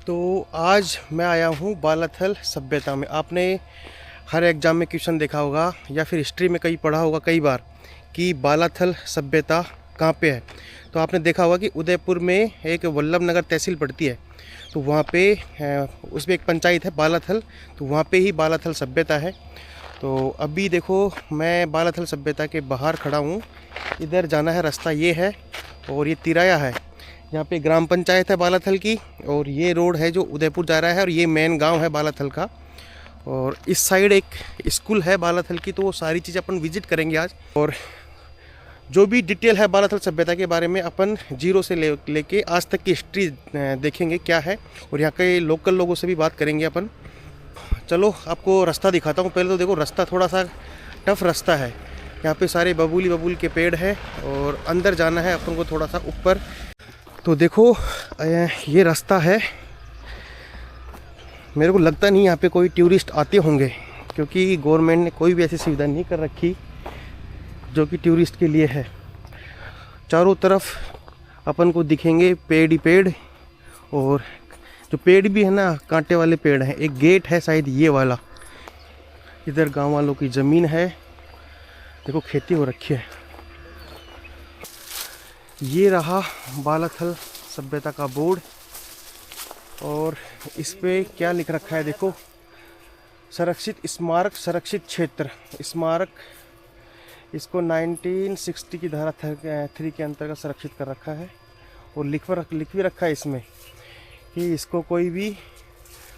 तो आज मैं आया हूँ बालाथल सभ्यता में। आपने हर एग्ज़ाम में क्वेश्चन देखा होगा या फिर हिस्ट्री में कहीं पढ़ा होगा कई बार कि बालाथल सभ्यता कहाँ पे है। तो आपने देखा होगा कि उदयपुर में एक वल्लभ नगर तहसील पड़ती है, तो वहाँ पे उसमें एक पंचायत है बालाथल, तो वहाँ पे ही बालाथल सभ्यता है। तो अभी देखो मैं बालाथल सभ्यता के बाहर खड़ा हूँ। इधर जाना है, रास्ता ये है और ये तिराया है। यहाँ पे ग्राम पंचायत है बालाथल की और ये रोड है जो उदयपुर जा रहा है और ये मेन गांव है बालाथल का। और इस साइड एक स्कूल है बालाथल की, तो वो सारी चीज़ अपन विजिट करेंगे आज। और जो भी डिटेल है बालाथल सभ्यता के बारे में अपन जीरो से लेके आज तक की हिस्ट्री देखेंगे क्या है, और यहाँ के लोकल लोगों से भी बात करेंगे अपन। चलो आपको रास्ता दिखाता हूँ। पहले तो देखो रास्ता थोड़ा सा टफ रास्ता है, यहाँ पे सारे बबूल के पेड़ हैं और अंदर जाना है अपन को थोड़ा सा ऊपर। तो देखो ये रास्ता है। मेरे को लगता नहीं यहाँ पे कोई टूरिस्ट आते होंगे, क्योंकि गवर्नमेंट ने कोई भी ऐसी सुविधा नहीं कर रखी जो कि टूरिस्ट के लिए है। चारों तरफ अपन को दिखेंगे पेड़ ही पेड़, और जो पेड़ भी है ना कांटे वाले पेड़ हैं। एक गेट है शायद ये वाला, इधर गांव वालों की ज़मीन है। देखो खेती हो रखी है। ये रहा बालाथल सभ्यता का बोर्ड, और इस पे क्या लिख रखा है देखो, संरक्षित स्मारक संरक्षित क्षेत्र स्मारक। इसको 1960 की धारा 3 के अंतर्गत संरक्षित कर रखा है। और लिख भी रखा है इसमें कि इसको कोई भी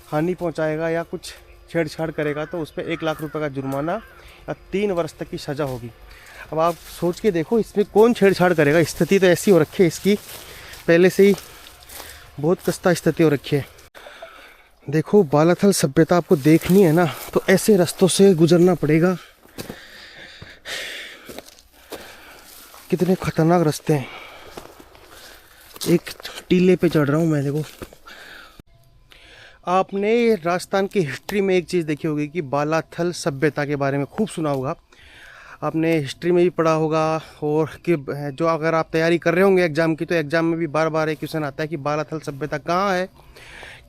हानि पहुंचाएगा या कुछ छेड़छाड़ करेगा तो उस पर 1 लाख रुपए का जुर्माना या 3 वर्ष तक की सज़ा होगी। अब आप सोच के देखो इसमें कौन छेड़छाड़ करेगा। स्थिति तो ऐसी हो रखी है इसकी, पहले से ही बहुत कस्ता स्थिति हो रखी है। देखो बालाथल सभ्यता आपको देखनी है ना, तो ऐसे रास्तों से गुजरना पड़ेगा। कितने खतरनाक रास्ते हैं। एक टीले पे चढ़ रहा हूँ मैं। देखो आपने राजस्थान की हिस्ट्री में एक चीज़ देखी होगी कि बालाथल सभ्यता के बारे में खूब सुना होगा, आपने हिस्ट्री में भी पढ़ा होगा। और कि जो अगर आप तैयारी कर रहे होंगे एग्ज़ाम की, तो एग्ज़ाम में भी बार बार एक क्वेश्चन आता है कि बालाथल सभ्यता कहाँ है,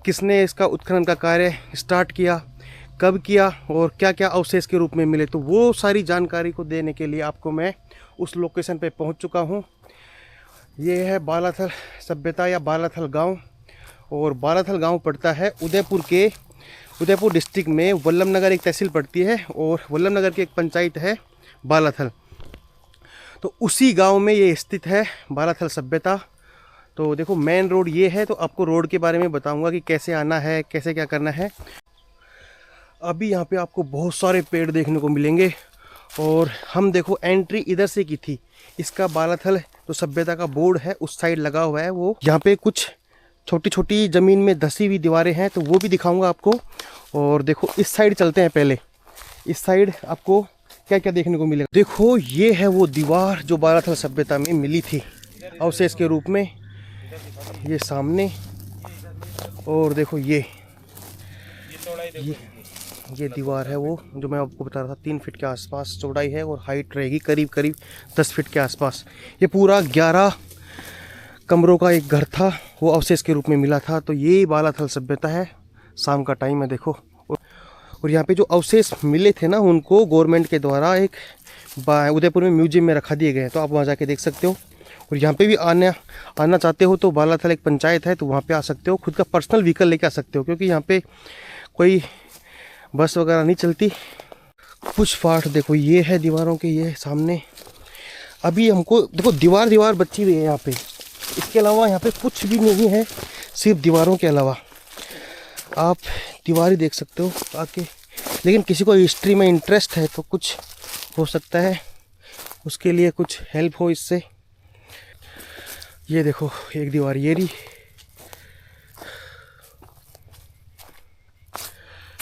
किसने इसका उत्खनन का कार्य स्टार्ट किया, कब किया और क्या क्या अवशेष के रूप में मिले। तो वो सारी जानकारी को देने के लिए आपको मैं उस लोकेशन पे पहुंच चुका हूं। ये है बालाथल सभ्यता या बालाथल गांव, और बालाथल गांव पड़ता है उदयपुर डिस्ट्रिक्ट में। वल्लभ नगर एक तहसील पड़ती है और वल्लभ नगर की एक पंचायत है बालाथल। तो उसी गांव में ये स्थित है बालाथल सभ्यता। तो देखो मेन रोड ये है, तो आपको रोड के बारे में बताऊंगा कि कैसे आना है, कैसे क्या करना है। अभी यहाँ पे आपको बहुत सारे पेड़ देखने को मिलेंगे, और हम देखो एंट्री इधर से की थी। इसका बालाथल जो सभ्यता का बोर्ड है उस साइड लगा हुआ है। वो यहाँ पे कुछ छोटी छोटी ज़मीन में धसी हुई दीवारें हैं, तो वो भी दिखाऊंगा आपको। और देखो इस साइड चलते हैं पहले। इस साइड आपको क्या क्या देखने को मिलेगा। देखो ये है वो दीवार जो बालाथल सभ्यता में मिली थी अवशेष के रूप में, ये सामने। और देखो ये दीवार है वो जो मैं आपको बता रहा था, 3 फीट के आसपास चौड़ाई है और हाइट रहेगी करीब 10 फीट के आसपास। ये पूरा 11 कमरों का एक घर था, वो अवशेष के रूप में मिला था। तो ये बालाथल सभ्यता है। शाम का टाइम है देखो, और यहाँ पे जो अवशेष मिले थे ना उनको गवर्नमेंट के द्वारा एक उदयपुर में म्यूजियम में रखा दिए गए हैं, तो आप वहाँ जाके देख सकते हो। और यहाँ पे भी आना चाहते हो तो बालाथल एक पंचायत है, तो वहाँ पे आ सकते हो। खुद का पर्सनल व्हीकल लेके आ सकते हो, क्योंकि यहाँ पे कोई बस वगैरह नहीं चलती। कुछ पार्ट देखो ये है दीवारों के, ये सामने। अभी हमको देखो दीवार बची हुई है यहाँ पे, इसके अलावा यहाँ पे कुछ भी नहीं है, सिर्फ दीवारों के अलावा। आप दीवार ही देख सकते हो आके। लेकिन किसी को हिस्ट्री में इंटरेस्ट है तो कुछ हो सकता है उसके लिए कुछ हेल्प हो इससे। ये देखो एक दीवार ये रही,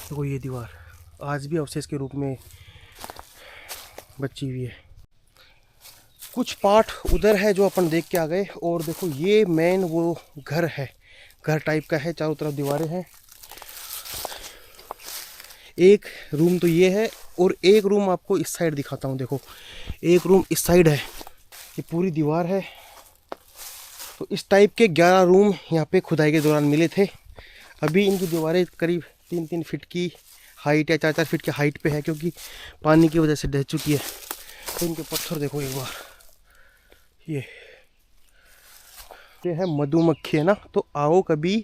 देखो ये दीवार आज भी अवशेष के रूप में बची हुई है। कुछ पार्ट उधर है जो अपन देख के आ गए। और देखो ये मेन वो घर है, घर टाइप का है, चारों तरफ दीवारें हैं। एक रूम तो ये है, और एक रूम आपको इस साइड दिखाता हूँ। देखो एक रूम इस साइड है, ये पूरी दीवार है। तो इस टाइप के 11 रूम यहाँ पे खुदाई के दौरान मिले थे। अभी इनकी दीवारें करीब 3-3 फीट की हाइट या 4-4 फीट की हाइट पे है, क्योंकि पानी की वजह से ढह चुकी है। तो इनके पत्थर देखो एक बार, ये है मधुमक्खी है ना, तो आओ कभी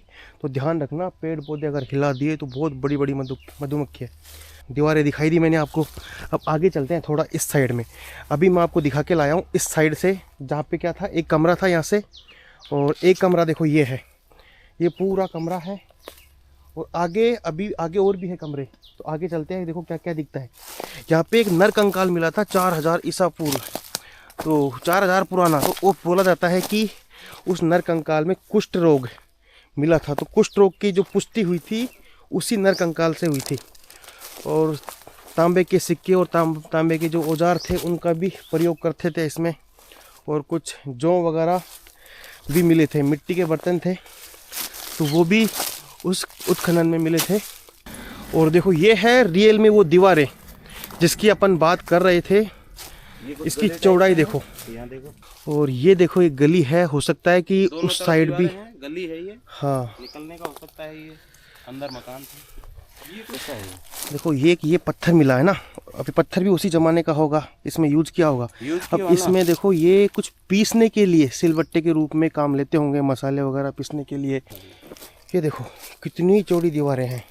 तो ध्यान रखना, पेड़ पौधे अगर हिला दिए तो बहुत बड़ी बड़ी मधुमक्खी है। दीवारें दिखाई दी मैंने आपको। अब आगे चलते हैं थोड़ा इस साइड में। अभी मैं आपको दिखा के लाया हूँ इस साइड से, जहाँ पे क्या था, एक कमरा था यहाँ से, और एक कमरा देखो ये है, ये पूरा कमरा है, और आगे अभी आगे और भी है कमरे। तो आगे चलते हैं, देखो क्या क्या दिखता है। यहाँ पे एक नर कंकाल मिला था 4000 ईसा पूर्व, तो 4000 पुराना। तो वो बोला जाता है कि उस नर कंकाल में कुष्ठ रोग मिला था, तो कुष्ठ रोग की जो पुष्टि हुई थी उसी नर कंकाल से हुई थी। और तांबे के सिक्के और तांबे के जो औजार थे उनका भी प्रयोग करते थे इसमें, और कुछ जौ वगैरह भी मिले थे, मिट्टी के बर्तन थे, तो वो भी उस उत्खनन में मिले थे। और देखो ये है रियल में वो दीवारें जिसकी अपन बात कर रहे थे। इसकी चौड़ाई देखो, यहाँ देखो, और ये देखो एक गली है, हो सकता है कि उस साइड भी गली है ये, हाँ निकलने का हो सकता है, ये अंदर मकान था, ये कैसा है। देखो ये पत्थर मिला है ना, अभी पत्थर भी उसी जमाने का होगा, इसमें यूज किया होगा। अब इसमें देखो ये कुछ पीसने के लिए सिलबट्टे के रूप में काम लेते होंगे, मसाले वगैरह पीसने के लिए। ये देखो कितनी चौड़ी दीवारें हैं।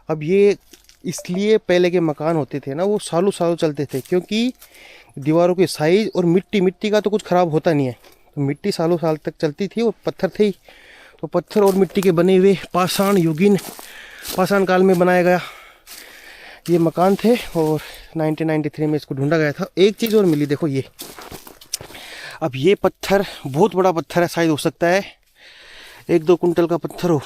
अब ये इसलिए पहले के मकान होते थे ना, वो सालों सालों चलते थे, क्योंकि दीवारों की साइज और मिट्टी का तो कुछ ख़राब होता नहीं है, तो मिट्टी सालों साल तक चलती थी, और पत्थर थे ही, तो पत्थर और मिट्टी के बने हुए पाषाण काल में बनाया गया ये मकान थे। और 1993 में इसको ढूंढा गया था। एक चीज़ और मिली, देखो ये, अब ये पत्थर बहुत बड़ा पत्थर है, शायद हो सकता है 1-2 कुंटल का पत्थर हो।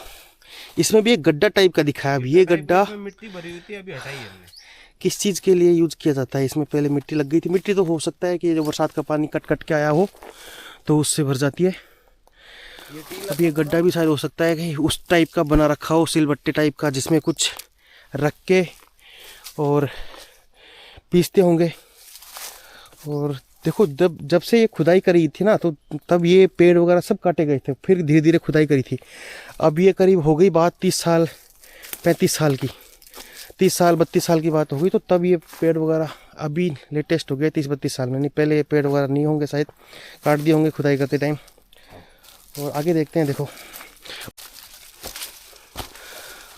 इसमें भी एक गड्ढा टाइप का दिखा है। अब ये गड्ढा मिट्टी भरी हुई थी, अभी हटाई है हमने। किस चीज़ के लिए यूज किया जाता है, इसमें पहले मिट्टी लग गई थी। मिट्टी तो हो सकता है कि जो बरसात का पानी कट कट के आया हो तो उससे भर जाती है। अब ये गड्ढा भी शायद हो सकता है कि उस टाइप का बना रखा हो, सिलबट्टे टाइप का, जिसमें कुछ रख के और पीसते होंगे। और देखो जब से ये खुदाई करी थी ना, तो तब ये पेड़ वगैरह सब काटे गए थे, फिर धीरे धीरे खुदाई करी थी। अब ये करीब हो गई बात 30 साल 35 साल की, 30 साल 32 साल की बात हो गई। तो तब ये पेड़ वगैरह अभी लेटेस्ट हो गए 30-32 साल में, नहीं पहले ये पेड़ वगैरह नहीं होंगे, शायद काट दिए होंगे खुदाई करते टाइम। और आगे देखते हैं। देखो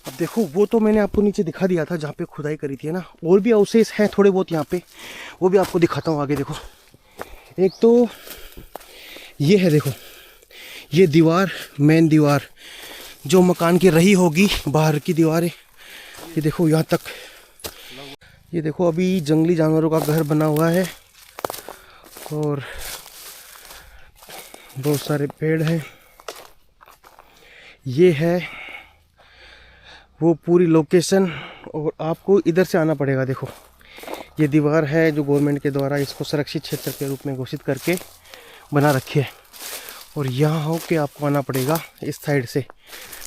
अब देखो, वो तो मैंने आपको नीचे दिखा दिया था जहाँ पे खुदाई करी थी, है ना, और भी अवशेष हैं थोड़े बहुत यहाँ पे, वो भी आपको दिखाता हूँ आगे। देखो एक तो ये है, देखो ये दीवार, मेन दीवार जो मकान की रही होगी, बाहर की दीवारें, ये देखो यहाँ तक। ये देखो अभी जंगली जानवरों का घर बना हुआ है, और बहुत सारे पेड़ हैं। ये है वो पूरी लोकेशन, और आपको इधर से आना पड़ेगा। देखो ये दीवार है जो गवर्नमेंट के द्वारा इसको सुरक्षित क्षेत्र के रूप में घोषित करके बना रखी है, और यहाँ होके आपको आना पड़ेगा इस साइड से।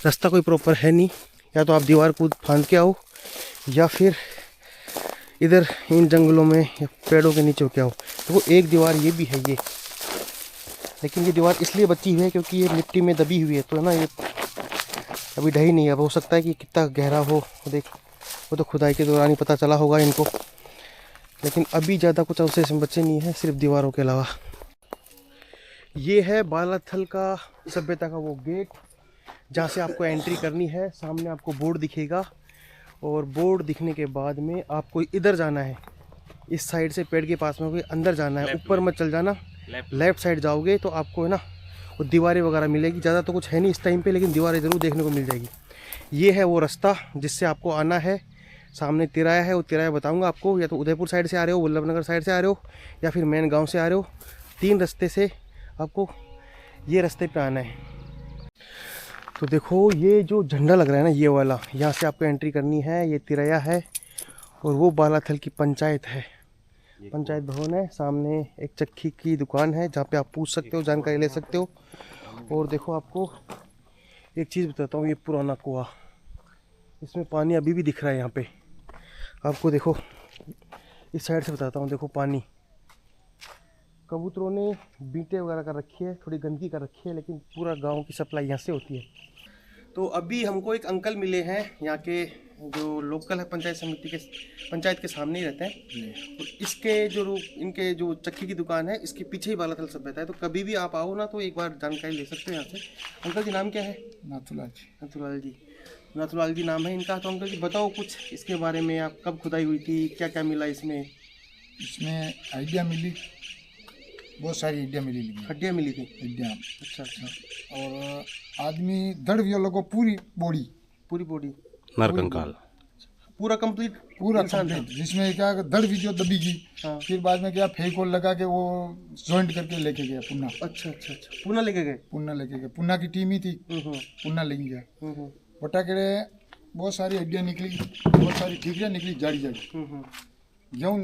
रास्ता कोई प्रॉपर है नहीं, या तो आप दीवार कूद फांद के आओ, या फिर इधर इन जंगलों में या पेड़ों के नीचे होके आओ। तो वो एक दीवार ये भी है ये, लेकिन ये दीवार इसलिए बची हुई है क्योंकि ये मिट्टी में दबी हुई है, तो है ना, ये अभी ढही नहीं है। अब हो सकता है कि कितना गहरा हो, देख वो तो खुदाई के दौरान ही पता चला होगा इनको, लेकिन अभी ज़्यादा कुछ अवशेष बचे नहीं है सिर्फ दीवारों के अलावा। ये है बालाथल का सभ्यता का वो गेट, जहाँ से आपको एंट्री करनी है। सामने आपको बोर्ड दिखेगा, और बोर्ड दिखने के बाद में आपको इधर जाना है, इस साइड से पेड़ के पास में कोई अंदर जाना है, ऊपर मत चल जाना, लेफ्ट साइड जाओगे तो आपको है ना वो दीवारें वगैरह मिलेगी। ज़्यादा तो कुछ है नहीं इस टाइम पे, लेकिन दीवारें ज़रूर देखने को मिल जाएगी। ये है वो रास्ता जिससे आपको आना है। सामने तिराया है, वो तिराया बताऊंगा आपको, या तो उदयपुर साइड से आ रहे हो, वल्लभनगर साइड से आ रहे हो, या फिर मेन गांव से आ रहे हो। 3 रास्ते से आपको ये रास्ते पे आना है। तो देखो ये जो झंडा लग रहा है ना, ये वाला, यहाँ से आपको एंट्री करनी है। ये तिराया है, और वो बालाथल की पंचायत है, पंचायत भवन है। सामने एक चक्की की दुकान है जहाँ पे आप पूछ सकते हो, जानकारी ले सकते हो। और देखो आपको एक चीज़ बताता हूँ, ये पुराना कुआं, इसमें पानी अभी भी दिख रहा है यहाँ पे आपको। देखो इस साइड से बताता हूँ, देखो पानी, कबूतरों ने बीटे वगैरह कर रखी है, थोड़ी गंदगी कर रखी है, लेकिन पूरा गांव की सप्लाई यहाँ से होती है। तो अभी हमको एक अंकल मिले हैं यहाँ के, जो लोकल है पंचायत के सामने ही रहते हैं। और इसके इनके जो चक्की की दुकान है, इसके पीछे ही बालाथल सभ्यता है। तो कभी भी आप आओ ना तो एक बार जानकारी ले सकते हो यहाँ से। अंकल जी नाम क्या है? नाथूलाल जी नाम है इनका। तो अंकल जी बताओ कुछ इसके बारे में, आप कब खुदाई हुई थी, क्या क्या मिला इसमें? इसमें आइडिया मिली, बहुत सारी आइडिया मिली, हड्डियाँ मिली थी। आइडिया। अच्छा। और आदमी दर्द भी लोगों को पूरी बॉडी नरकंकाल पूरा कंप्लीट कंप्लीट, जिसमें क्या दर्द भी जो दबी गई। हाँ। फिर बाद में क्या फेविकोल लगा के वो जॉइंट करके लेके गया पुन्ना। अच्छा। पुणे लेके गए? पुन्ना की टीम ही थी, पुन्ना लेके गया। बटा के बहुत सारी हड्डियाँ निकली, बहुत सारी ठीकरियाँ निकली, जाड़ी गेहूँ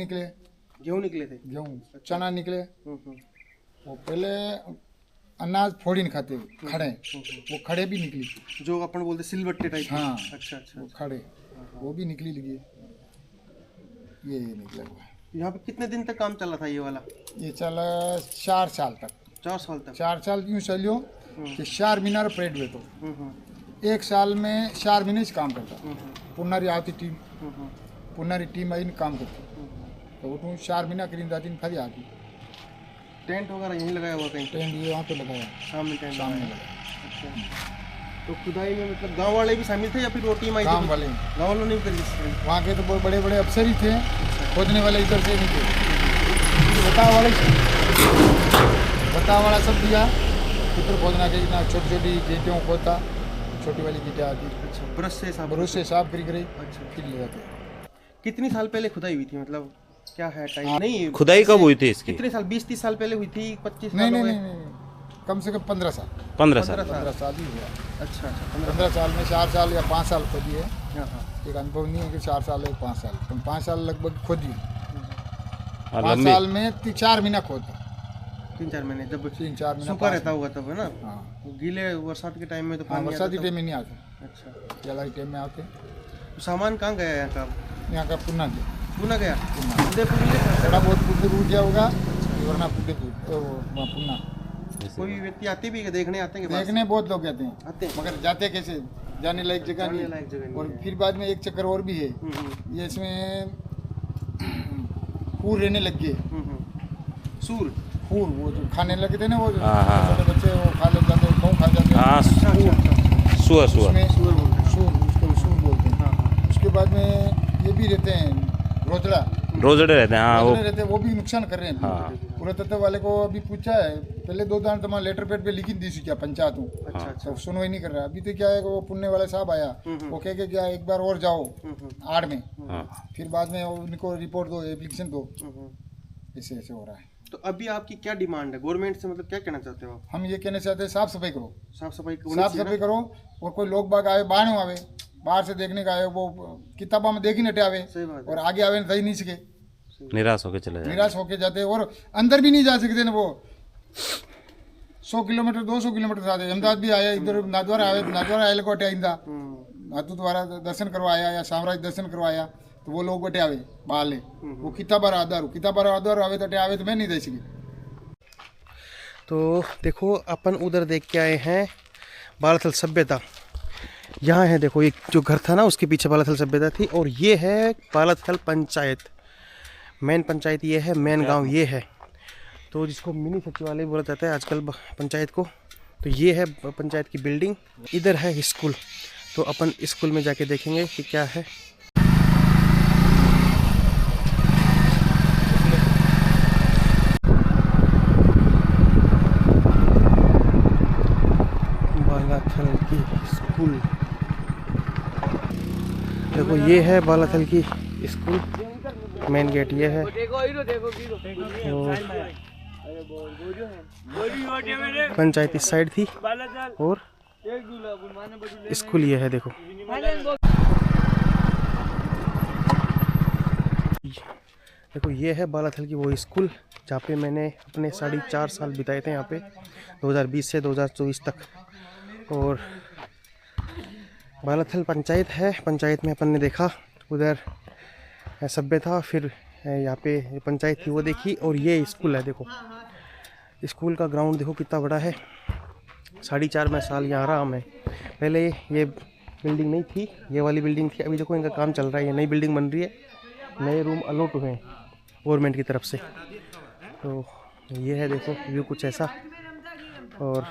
निकले थे। गेहूँ, चना निकले। वो पहले अनाज फोड़ी नहीं खाते, खड़े, वो खड़े भी निकली, जो अपन बोलते सिलबट्टे टाइप। हाँ। अच्छा। वो खड़े, वो भी निकली लगी। ये निकला हुआ। यहाँ पे कितने दिन तक काम चला था ये वाला? ये चला 4 साल तक। 4 साल तक? 4 साल यूँ चलियो कि 4 महीना पेट बेटो। 1 साल में 4 महीने से काम करता। पुन्नारी आती टीम, पुन्नारी टीम आई काम करती, तो वो तुम 4 महीना करीब 2 दिन फिर आती। टेंट वगैरह यहीं लगाया हुआ कहीं? टेंट ये वहाँ पे लगाया, सामने टेंट सामने लगाया। लगाया। अच्छा। तो खुदाई में मतलब गांव वाले भी शामिल थे या फिर वो टीम आई थी? गाँव वाले, गाँव वालों ने भी करी थी? वहाँ के तो बहुत बड़े बड़े अफसर ही थे, खोदने वाले इधर से नहीं थे। बता वाला सब दिया, फिर खोदना के इतना छोटी गेटियों खोदता, छोटी वाली गेटियाँ आती। अच्छा, ब्रश से साफ करी। अच्छा। फिर ले जाते। कितनी साल पहले खुदाई हुई थी, मतलब क्या है टाइम? नहीं, खुदाई कब हुई थी इसकी? कितने साल, 20-30 साल पहले हुई थी? 25 नहीं, कम से कम 15 साल। 15 साल। 15 साल ही हुआ। अच्छा। 15 साल में 4 साल या 5 साल खोदी है। हाँ। एक अनुभव नहीं है कि 4 साल है 5 साल, तो 5 साल लगभग खोदी। और 5 साल में 4 महीना खोदता। 3-4 महीने, जब 3-4 महीना सूखा रहता होगा तब, है ना? हाँ। गीले बरसात के टाइम में तो हाँ, पानी बरसाती आता टाइम में नहीं आते, तब। अच्छा। जलाई टाइम में आते। तो सामान कहाँ गया यहाँ का? यहाँ का पुन्ना गया? पुन्ना उदयपुर में थोड़ा बहुत पुकुर उठ गया होगा, वरना पुन्ना। कोई व्यक्ति आते भी है, देखने आते हैं? देखने बहुत लोग आते आते हैं, हैं। मगर जाते कैसे, जाने लायक जगह जाने नहीं। लायक जगह नहीं और है। फिर बाद में एक चक्कर और भी है, ये इसमें खूर रहने लग गए। सूर खूर, वो जो खाने लगे थे ना, वो हाँ। छोटे बच्चे वो खा ले जाते, गाँव खा जाते। हाँ, सुअर। उसमें सूर बोलते हैं। सूर, उसको सूर बोलते हैं। हाँ। उसके बाद में ये भी रहते हैं रोजड़े रहते हैं। हाँ, रोजड़े रहते हैं, वो भी नुकसान कर रहे हैं। हाँ। पुरातत्व वाले को अभी पूछा है, पहले 2 दान तुम्हारा लेटर पेड पे लिखी दी थी क्या पंचायत हूँ, अच्छा। तो सुनवाई नहीं कर रहा। अभी तो क्या है, वो पुण्य वाला साहब आया, वो कह के क्या एक बार और जाओ आड़ में, हाँ। फिर बाद में उनको रिपोर्ट दो, एप्लीकेशन दो। ऐसे हो रहा है। तो अभी आपकी क्या डिमांड है गवर्नमेंट से, मतलब क्या कहना चाहते हो आप? हम ये कहना चाहते हैं, साफ सफाई करो, साफ सफाई करो। और कोई लोग बाग आए, बाहर से देखने का आए, वो किताबा में देख ही नटे आवे, सही बात है। और आगे आवे नहीं नहीं सके, निराश होके चले जाए। निराश होके जाते, और अंदर भी नहीं जा सकते ना। वो 100 किलोमीटर 200 किलोमीटर आते। अहमदाबाद भी आया, इधर नाथद्वारा आए को अटे आइंदा, नाथू द्वारा दर्शन करवाया या साम्राज्य दर्शन करवाया, तो वो लोग बटे आवे बाहर। वो किताबार आधार आवे तो आवे, तो मैं नहीं दे सकी। तो देखो अपन उधर देख के आए हैं बालाथल सभ्यता। यहाँ है देखो, एक जो घर था ना उसके पीछे बालाथल सभ्यता थी। और ये है बालाथल पंचायत, मेन पंचायत ये है, मेन गांव ये है। तो जिसको मिनी सचिवालय बोला जाता है आजकल पंचायत को। तो ये है पंचायत की बिल्डिंग। इधर है स्कूल, तो अपन स्कूल में जाके देखेंगे कि क्या है। बालाथल की स्कूल देखो, ये है बालाथल की स्कूल, मेन गेट ये है। पंचायत इस साइड थी और स्कूल ये है। देखो ये है बालाथल की वो स्कूल जहाँ पे मैंने अपने 4.5 साल बिताए थे यहाँ पे, 2020 से 2024 तक। और बालाथल पंचायत है, पंचायत में अपन ने देखा उधर सभ्यता, फिर यहाँ पे पंचायत थी वो देखी, और ये स्कूल है। देखो स्कूल का ग्राउंड देखो कितना बड़ा है। 4.5 मैं साल यहाँ रहा मैं। पहले ये बिल्डिंग नहीं थी, ये वाली बिल्डिंग थी। अभी देखो इनका काम चल रहा है, ये नई बिल्डिंग बन रही है, नए रूम अलॉट हुए हैं गवर्नमेंट की तरफ से। तो ये है देखो व्यू कुछ ऐसा। और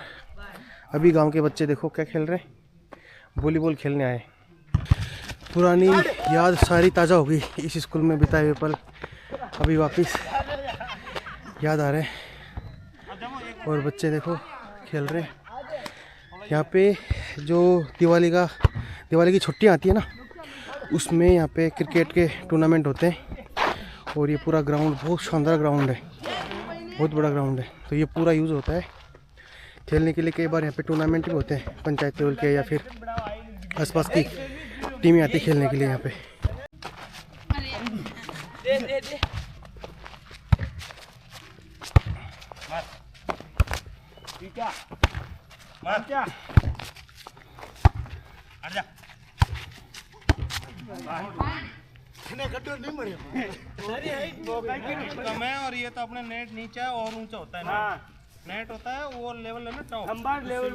अभी गांव के बच्चे देखो क्या खेल रहे हैं, वॉलीबॉल खेलने आए। पुरानी याद सारी ताज़ा हो गई इस स्कूल में बिताए हुए पल अभी वापस याद आ रहे हैं। और बच्चे देखो खेल रहे हैं यहाँ पे। जो दिवाली की छुट्टियाँ आती है ना, उसमें यहाँ पे क्रिकेट के टूर्नामेंट होते हैं। और ये पूरा ग्राउंड बहुत शानदार ग्राउंड है, बहुत बड़ा ग्राउंड है। तो ये पूरा यूज़ होता है खेलने के लिए। कई बार यहाँ पे टूर्नामेंट भी होते हैं पंचायत लेवल के, या फिर आसपास की टीमें आती खेलने के लिए यहाँ पे। मैं और ये तो अपने नेट नीचे है और ऊंचा होता है ना, नेट होता है वो लेवल है ना टॉप लेवल।